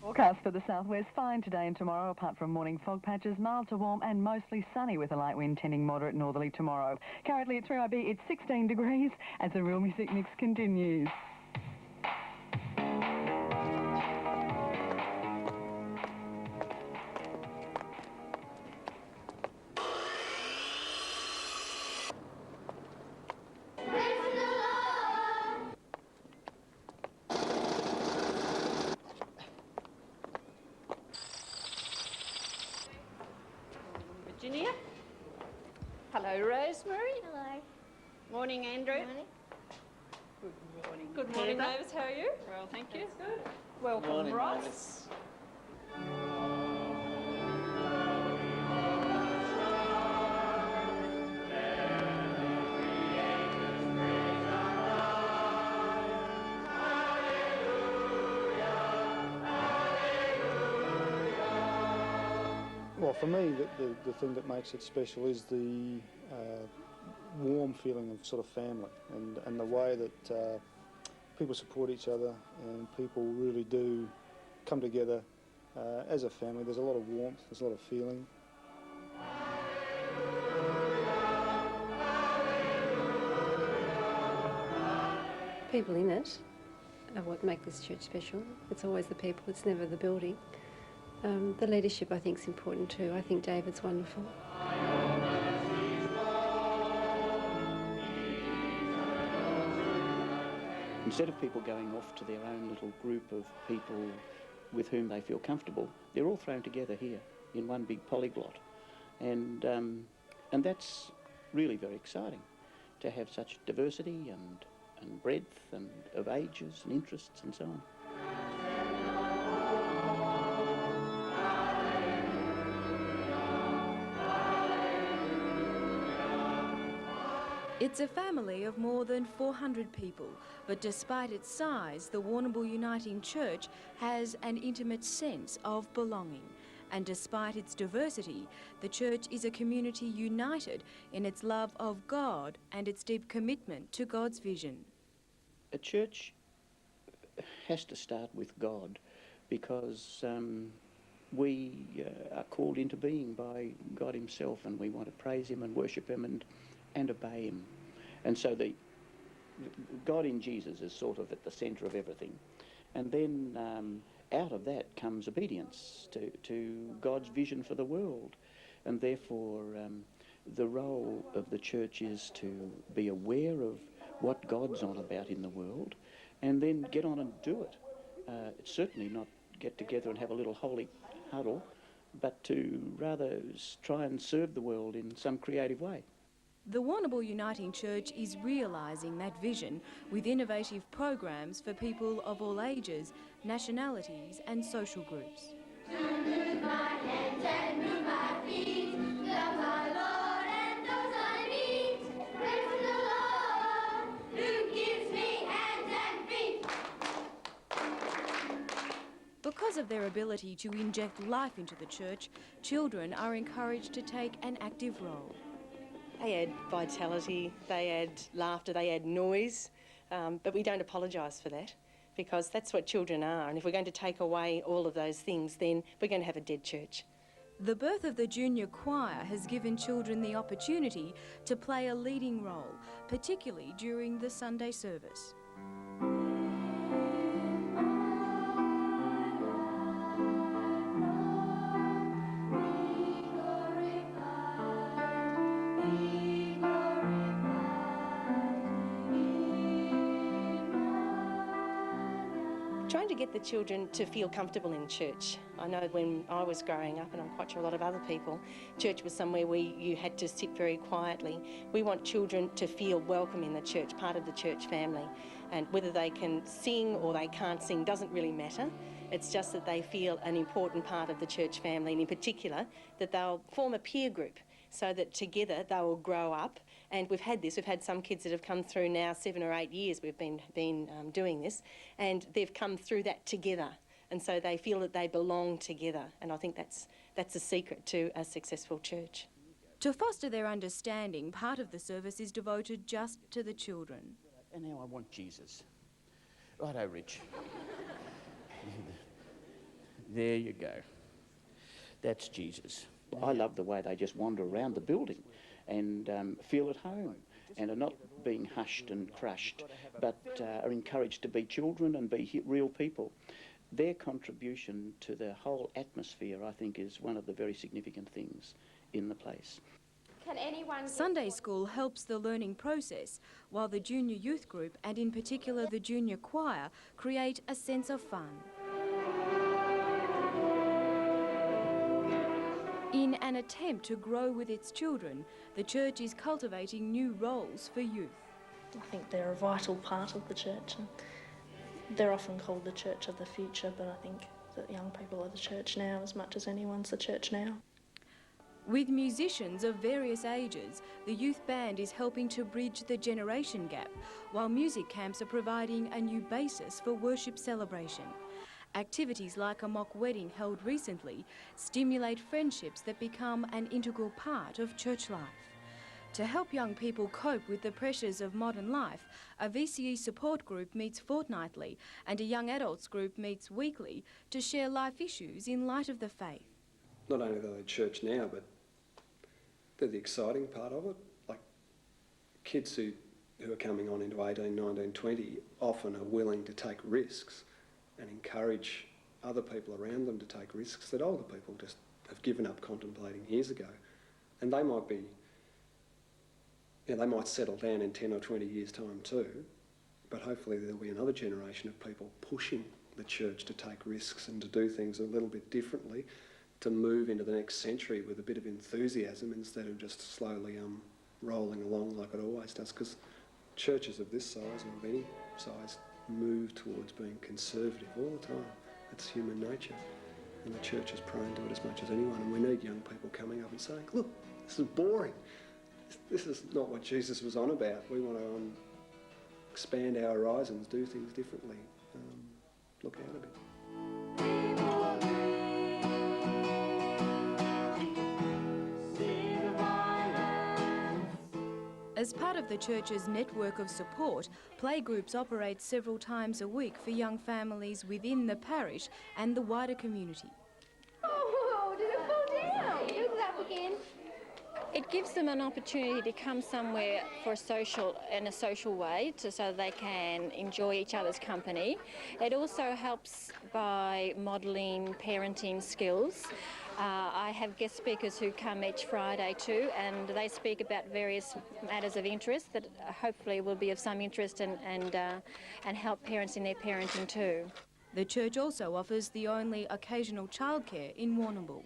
Forecast for the southwest, fine today and tomorrow, apart from morning fog patches, mild to warm and mostly sunny with a light wind tending moderate northerly tomorrow. Currently at 3IB, it's 16 degrees as the Real Music Mix continues. Virginia. Hello, Rosemary. Hello. Morning, Andrew. Morning. Good morning. Good morning, Mavis. How are you? Well, thank you. That's good. Welcome, morning, Ross. Well, for me, the thing that makes it special is the warm feeling of sort of family and the way that people support each other and people really do come together as a family. There's a lot of warmth, there's a lot of feeling. People in it are what make this church special. It's always the people, it's never the building. The leadership, I think, is important too. I think David's wonderful. Instead of people going off to their own little group of people with whom they feel comfortable, they're all thrown together here in one big polyglot. And that's really very exciting, to have such diversity and breadth and of ages and interests and so on. It's a family of more than 400 people, but despite its size, the Warrnambool Uniting Church has an intimate sense of belonging. And despite its diversity, the church is a community united in its love of God and its deep commitment to God's vision. A church has to start with God because we are called into being by God himself, and we want to praise him and worship him and obey him. And so God in Jesus is sort of at the centre of everything. And then out of that comes obedience to God's vision for the world. And therefore the role of the church is to be aware of what God's on about in the world and then get on and do it. It's certainly not get together and have a little holy huddle, but to rather try and serve the world in some creative way. The Warrnambool Uniting Church is realising that vision with innovative programs for people of all ages, nationalities and social groups. To move my hands and move my feet, love my Lord and those I meet. Praise the Lord who gives me hands and feet. Because of their ability to inject life into the church, children are encouraged to take an active role. They add vitality, they add laughter, they add noise, but we don't apologise for that because that's what children are, and if we're going to take away all of those things, then we're going to have a dead church. The birth of the junior choir has given children the opportunity to play a leading role, particularly during the Sunday service. Trying to get the children to feel comfortable in church. I know when I was growing up, and I'm quite sure a lot of other people, church was somewhere where you had to sit very quietly. We want children to feel welcome in the church, part of the church family. And whether they can sing or they can't sing doesn't really matter. It's just that they feel an important part of the church family, and in particular, that they'll form a peer group so that together they will grow up. And we've had some kids that have come through now 7 or 8 years we've been doing this, and they've come through that together. And so they feel that they belong together. And I think that's the secret to a successful church. To foster their understanding, part of the service is devoted just to the children. And now I want Jesus. Righto, Rich. There you go. That's Jesus. I love the way they just wander around the building and feel at home and are not being hushed and crushed, but are encouraged to be children and be real people. Their contribution to the whole atmosphere, I think, is one of the very significant things in the place. Sunday school helps the learning process, while the junior youth group, and in particular the junior choir, create a sense of fun. In an attempt to grow with its children, the church is cultivating new roles for youth. I think they're a vital part of the church, and they're often called the church of the future, but I think that young people are the church now as much as anyone's the church now. With musicians of various ages, the youth band is helping to bridge the generation gap, while music camps are providing a new basis for worship celebration. Activities like a mock wedding held recently stimulate friendships that become an integral part of church life. To help young people cope with the pressures of modern life, a VCE support group meets fortnightly and a young adults group meets weekly to share life issues in light of the faith. Not only are they church now, but they're the exciting part of it. Like kids who are coming on into 18, 19, 20 often are willing to take risks and encourage other people around them to take risks that older people just have given up contemplating years ago. And they might be, they might settle down in 10 or 20 years' time too, but hopefully there'll be another generation of people pushing the church to take risks and to do things a little bit differently, to move into the next century with a bit of enthusiasm instead of just slowly rolling along like it always does, because churches of this size or of any size move towards being conservative all the time. It's human nature, and the church is prone to it as much as anyone, and we need young people coming up and saying, look, this is boring. This is not what Jesus was on about. We want to expand our horizons, do things differently, look out a bit. As part of the church's network of support, playgroups operate several times a week for young families within the parish and the wider community. Oh, did it fall down? Look it up again. It gives them an opportunity to come somewhere for in a social way, so they can enjoy each other's company. It also helps by modelling parenting skills. I have guest speakers who come each Friday too, and they speak about various matters of interest that hopefully will be of some interest and help parents in their parenting too. The church also offers the only occasional childcare in Warrnambool.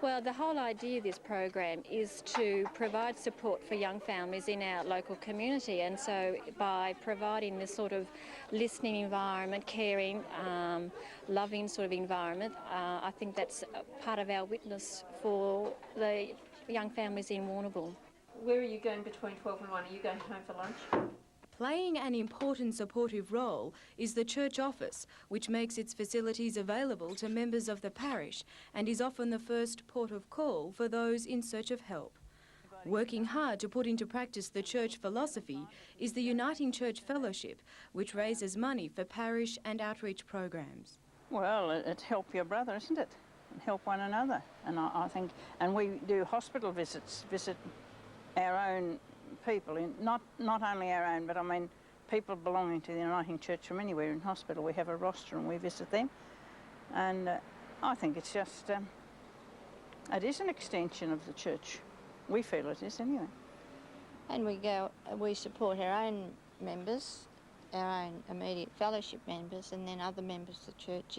Well, the whole idea of this program is to provide support for young families in our local community, and so by providing this sort of listening environment, caring, loving sort of environment, I think that's part of our witness for the young families in Warrnambool. Where are you going between 12 and 1? Are you going home for lunch? Playing an important supportive role is the church office, which makes its facilities available to members of the parish and is often the first port of call for those in search of help. Working hard to put into practice the church philosophy is the Uniting Church Fellowship, which raises money for parish and outreach programs. Well, it's help your brother, isn't it? And help one another. And I think, and we do hospital visits, visit our own people, not only our own, but I mean people belonging to the Uniting Church from anywhere in hospital. We have a roster and we visit them, and I think it's just it is an extension of the church. We feel it is anyway. And we support our own members, our own immediate fellowship members, and then other members of the church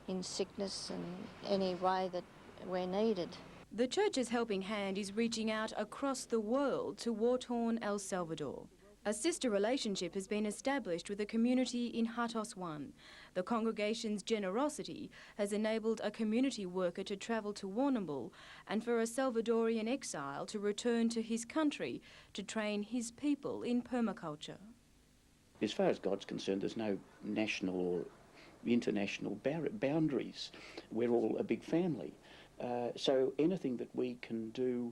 in sickness and any way that we're needed. The church's helping hand is reaching out across the world to war-torn El Salvador. A sister relationship has been established with a community in Hatos 1. The congregation's generosity has enabled a community worker to travel to Warrnambool and for a Salvadorian exile to return to his country to train his people in permaculture. As far as God's concerned, there's no national or international boundaries. We're all a big family. So anything that we can do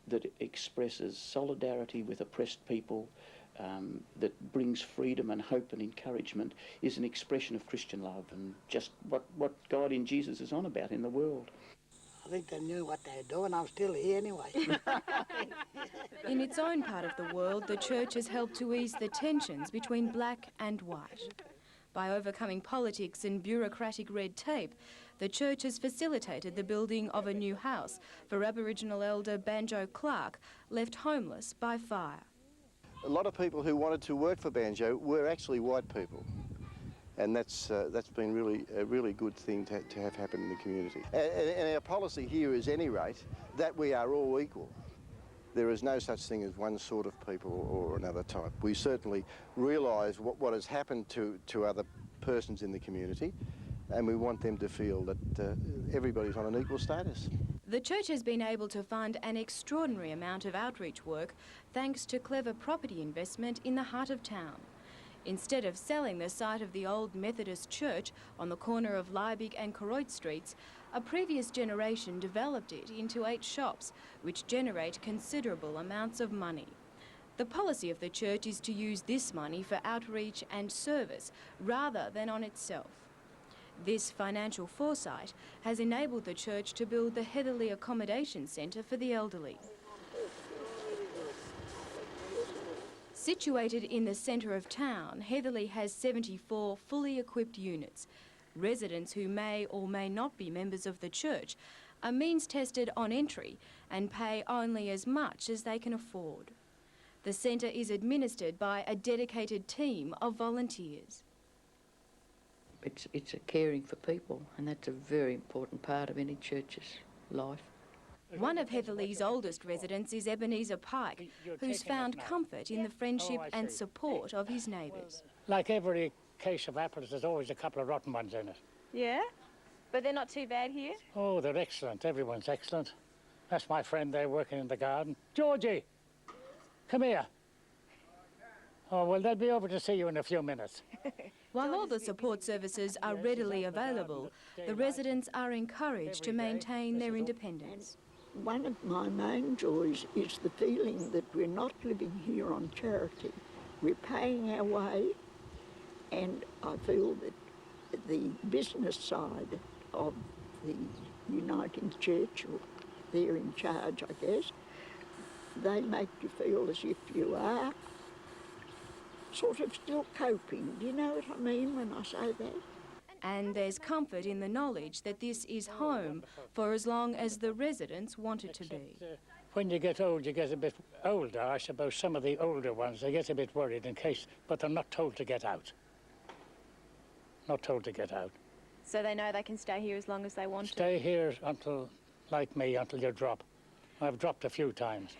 that expresses solidarity with oppressed people, that brings freedom and hope and encouragement is an expression of Christian love and just what God in Jesus is on about in the world. I think they knew what they were doing. I'm still here anyway. In its own part of the world, the church has helped to ease the tensions between black and white. By overcoming politics and bureaucratic red tape, the church has facilitated the building of a new house for Aboriginal elder Banjo Clark, left homeless by fire. A lot of people who wanted to work for Banjo were actually white people, and that's been really a really good thing to have happen in the community. And our policy here is, at any rate, that we are all equal. There is no such thing as one sort of people or another type. We certainly realise what has happened to other persons in the community, and we want them to feel that everybody's on an equal status. The church has been able to fund an extraordinary amount of outreach work thanks to clever property investment in the heart of town. Instead of selling the site of the old Methodist church on the corner of Liebig and Koroit streets, a previous generation developed it into 8 shops, which generate considerable amounts of money. The policy of the church is to use this money for outreach and service rather than on itself. This financial foresight has enabled the church to build the Heatherley Accommodation Centre for the elderly. Situated in the centre of town, Heatherley has 74 fully equipped units. Residents who may or may not be members of the church are means tested on entry and pay only as much as they can afford. The centre is administered by a dedicated team of volunteers. It's a caring for people, and that's a very important part of any church's life. One of Heatherley's oldest residents is Ebenezer Pike, who's found comfort in the friendship and support of his neighbours. Like every case of apples, there's always a couple of rotten ones in it. Yeah? But they're not too bad here? Oh, they're excellent. Everyone's excellent. That's my friend there working in the garden. Georgie, come here. Oh, well, they'll be over to see you in a few minutes. While all the support services are readily available, the residents are encouraged to maintain their independence. One of my main joys is the feeling that we're not living here on charity. We're paying our way, and I feel that the business side of the Uniting Church, or they're in charge, I guess, they make you feel as if you are sort of still coping. Do you know what I mean when I say that? And there's comfort in the knowledge that this is home for as long as the residents want it to be. When you get old, you get a bit older. I suppose some of the older ones, they get a bit worried in case, but they're not told to get out. Not told to get out. So they know they can stay here as long as they want to? Stay here until, like me, until you drop. I've dropped a few times.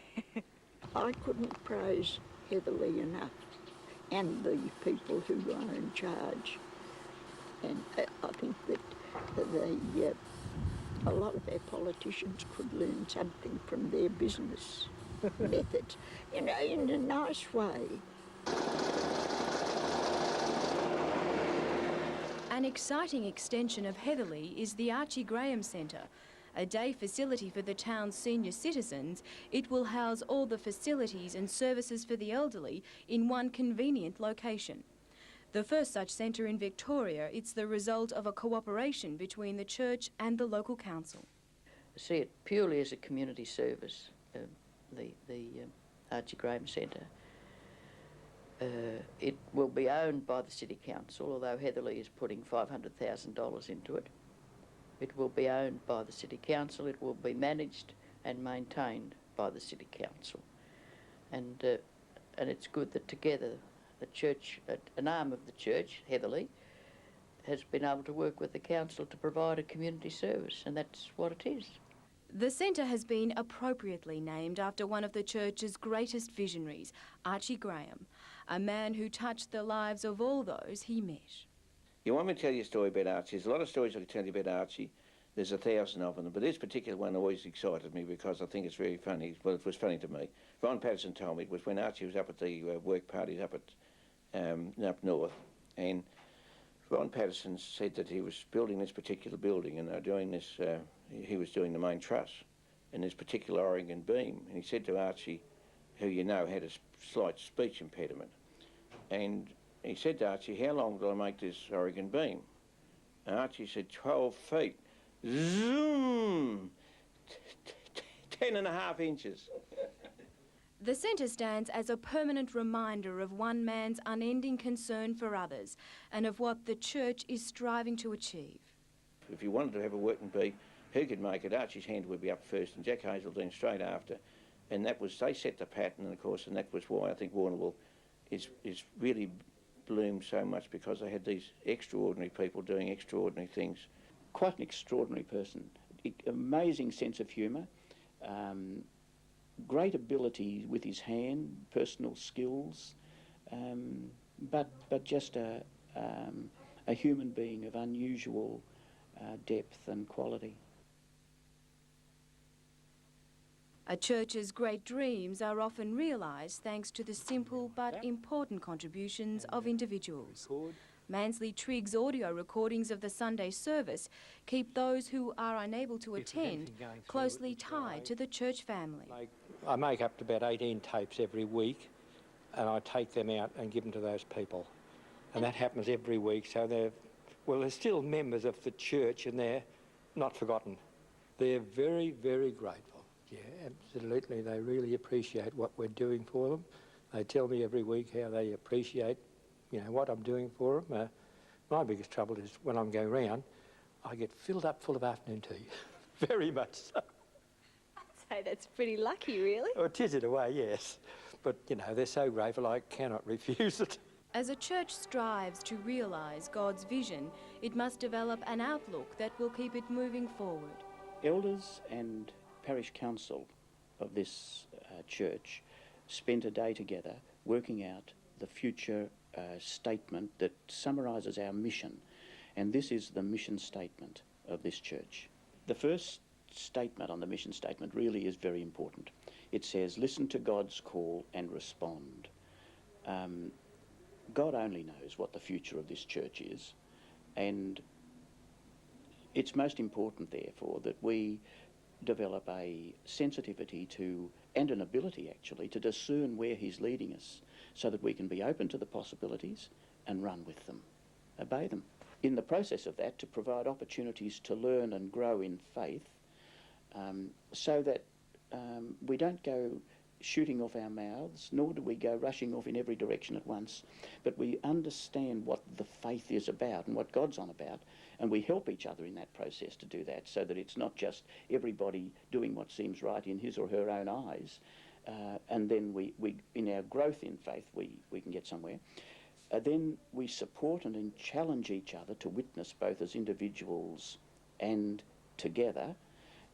I couldn't praise Heatherley enough, and the people who are in charge. And I think that a lot of our politicians could learn something from their business methods, you know, in a nice way. An exciting extension of Heatherley is the Archie Graham Centre. A day facility for the town's senior citizens, it will house all the facilities and services for the elderly in one convenient location. The first such centre in Victoria, it's the result of a cooperation between the church and the local council. I see it purely as a community service, the Archie Graham Centre. It will be owned by the City Council, although Heatherley is putting $500,000 into it. It will be owned by the City Council. It will be managed and maintained by the City Council. And it's good that together the church, an arm of the church, Heatherley, has been able to work with the council to provide a community service, and that's what it is. The centre has been appropriately named after one of the church's greatest visionaries, Archie Graham, a man who touched the lives of all those he met. You want me to tell you a story about Archie? There's a lot of stories I can tell you about Archie. There's 1,000 of them, but this particular one always excited me because I think it's very funny. Well, it was funny to me. Ron Patterson told me it was when Archie was up at the work parties up north, and Ron Patterson said that he was building this particular building, and they were doing this. He was doing the main truss in this particular Oregon beam, and he said to Archie, who you know had a slight speech impediment. And he said to Archie, how long do I make this Oregon beam? And Archie said, 12 feet. Zoom! 10.5 inches. The centre stands as a permanent reminder of one man's unending concern for others and of what the church is striving to achieve. If you wanted to have a working bee, who could make it? Archie's hand would be up first and Jack Hazeltine straight after. And that was, they set the pattern, and of course, and that was why I think Warrnambool is really bloomed so much, because they had these extraordinary people doing extraordinary things. Quite an extraordinary person. Amazing sense of humour, great ability with his hand, personal skills, but just a human being of unusual depth and quality. A church's great dreams are often realised thanks to the simple but important contributions of individuals. Mansley Trigg's audio recordings of the Sunday service keep those who are unable to attend closely tied to the church family. I make up to about 18 tapes every week, and I take them out and give them to those people. And that happens every week, so they're still members of the church, and they're not forgotten. They're very, very grateful. Yeah, absolutely. They really appreciate what we're doing for them. They tell me every week how they appreciate, what I'm doing for them. My biggest trouble is when I'm going round, I get filled up full of afternoon tea. Very much so. I'd say that's pretty lucky, really. Oh, it is in a way, yes. But, they're so grateful I cannot refuse it. As a church strives to realise God's vision, it must develop an outlook that will keep it moving forward. Elders and parish council of this church spent a day together working out the future statement that summarises our mission, and this is the mission statement of this church. The first statement on the mission statement really is very important. It says, listen to God's call and respond. God only knows what the future of this church is, and it's most important, therefore, that we develop a sensitivity to, and an ability actually, to discern where he's leading us, so that we can be open to the possibilities and run with them, obey them. In the process of that, to provide opportunities to learn and grow in faith, so that we don't go shooting off our mouths, nor do we go rushing off in every direction at once, but we understand what the faith is about and what God's on about, and we help each other in that process to do that, so that it's not just everybody doing what seems right in his or her own eyes, and then we in our growth in faith, we can get somewhere. Then we support and challenge each other to witness both as individuals and together,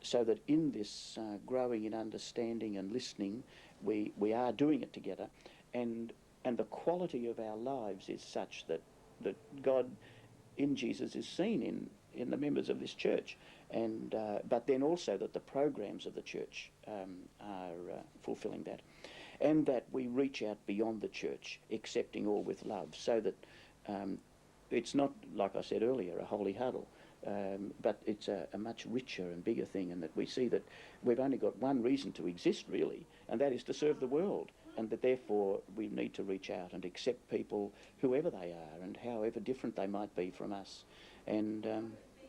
so that in this growing in understanding and listening, we are doing it together, and the quality of our lives is such that God in Jesus is seen in the members of this church, and but then also that the programs of the church are fulfilling that, and that we reach out beyond the church, accepting all with love, so that it's not, like I said earlier, a holy huddle, but it's a much richer and bigger thing, and that we see that we've only got one reason to exist, really, and that is to serve the world, and that therefore we need to reach out and accept people, whoever they are and however different they might be from us, and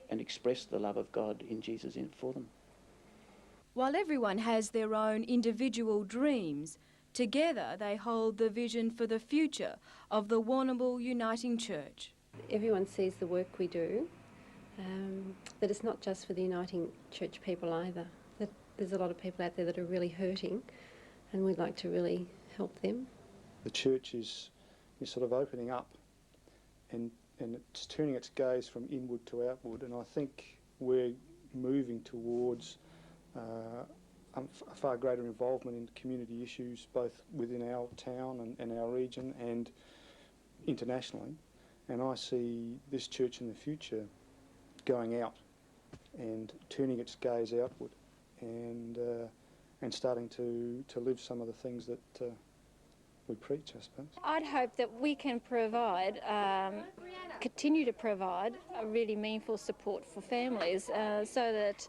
express the love of God in Jesus for them. While everyone has their own individual dreams, together they hold the vision for the future of the Warrnambool Uniting Church. Everyone sees the work we do, that it's not just for the Uniting Church people either, that there's a lot of people out there that are really hurting, and we'd like to really help them. The church is sort of opening up, and it's turning its gaze from inward to outward, and I think we're moving towards a far greater involvement in community issues, both within our town and our region and internationally. And I see this church in the future going out and turning its gaze outward, and starting to live some of the things that we preach, I suppose. I'd hope that we can provide, continue to provide a really meaningful support for families, so that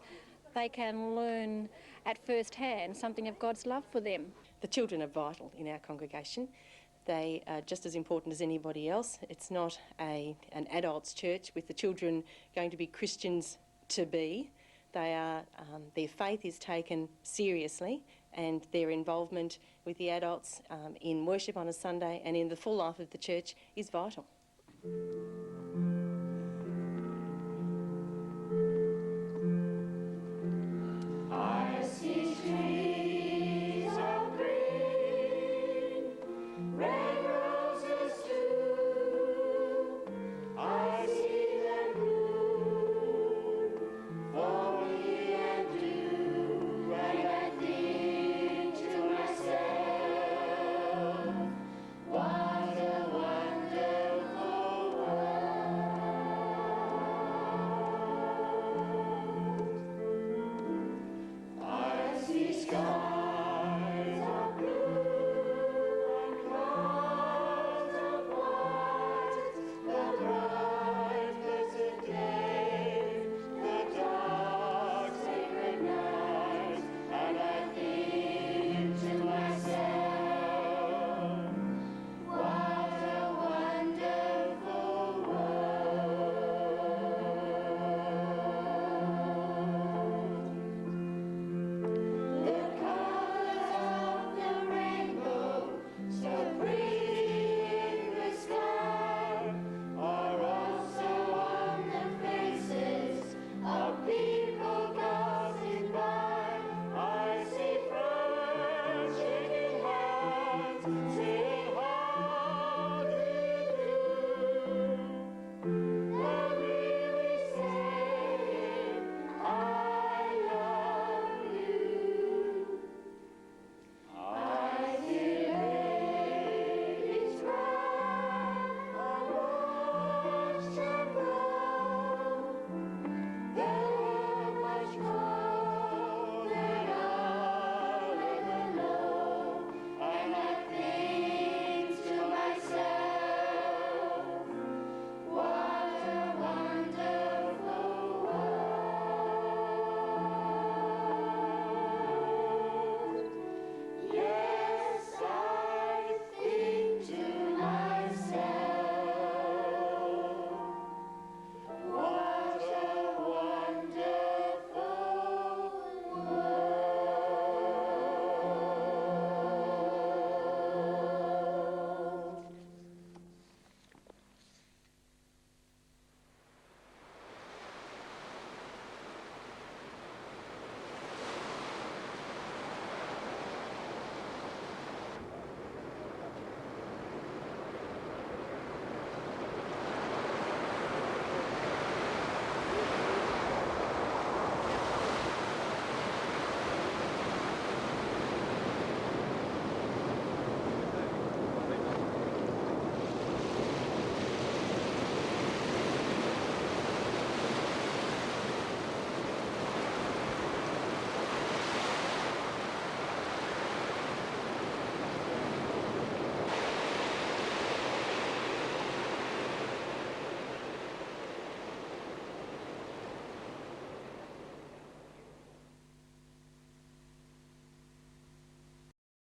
they can learn at first hand something of God's love for them. The children are vital in our congregation. They are just as important as anybody else. It's not an adults' church with the children going to be Christians to be. They are, their faith is taken seriously, and their involvement with the adults in worship on a Sunday and in the full life of the church is vital.